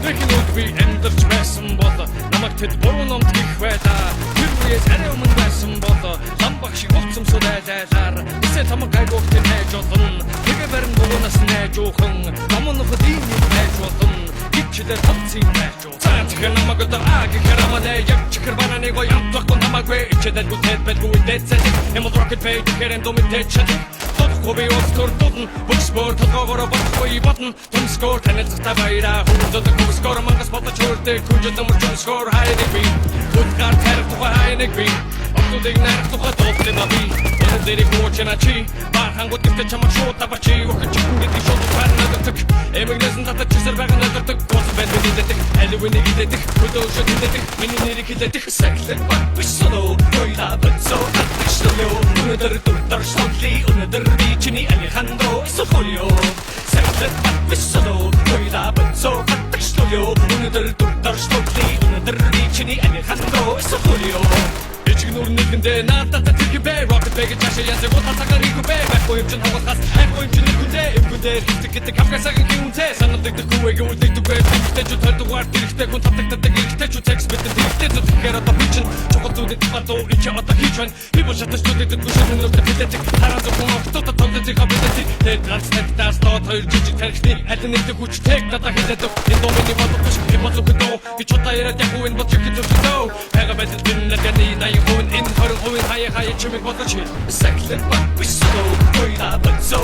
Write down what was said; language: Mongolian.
Бэхнүүд би амьдарч байсан бол намайг тэд буруу номд гих байлаа. Тэр үеэс арай өмнө байсан бол ламбах шиг болцсон сүлээлэлаар эсэ тамаг гайгуухт нээж олон тэгээ барин буунаас нээж уухан намнах дийн нээж болно гिचдэр томцын нээж уу цаатхан намайг одоо аги хараманаа яг чихэр бананы гой амтлахгүй намайг ичэдэл бүтэд бэлгүй дэцэж эмод rocket page хэрэн домитэч Хобби остортон боксбор толгоогоор бохгүй батн томскор танилцахта баяра хүндэд гүскор мангас бодож хүрдэг күнжэд нэмэр чөмскор хайдаг би хүдгар тарих тухай хайдаг би октодыг нарах тухай толтын би энэ дэрэг уучна чи бахангууд гэртэ чамаг шууд табачи өхөж гэдэг шууд парнаддаг эмэгнэсэн татаж чисэр байгаа надад гол бэнд мэддэг аливэний гэдэг хөдөө шууд мэддэг миний нэрийг хэлдэг сахлах биш соноо койда бацоо татчихлоо өнөдөр дуртар шонли өнөдөр Chini Alejandro is a Julio Sexlet Papisolo Koida Benzo Patixlio Unadar Durdar Stokli Unadar Chini Alejandro is a Julio Ичгнур нэгэндээ наадтаа тэрхибэ rocket bag чашаа янзэг утасагаар хийгүбэ байхгүй юм чин хавахаас айхгүй юм чин нэгүндээ эвгүдээ хитгдэг кавказагийн гүнтэй санаадаг дэггүй үлдэгдэггүй тэгтээ ч толдгоор тэрхтээ хүн татагддаг ихтэй ч текст битэн тэрхтээ зүтгэхээр одоо би чин чухал зүйлүүд батуу ичи одоо хийж байна би бол шатаж зүтгэдэг бүшин нүртэй битдэг хараа зөвхөн октод толддог хабитдэг тэр транслэттаас доод хоёр жижиг тархины аль нэгдэг хүчтэйг надад хэлдэг энэ домны бодож би бодлоо гэдэг би чотаа яриад яг үн бодож гэдэг байгаа байдаг энэ надад Hun in her high chimney was a chip. Second, but we slow, we are but so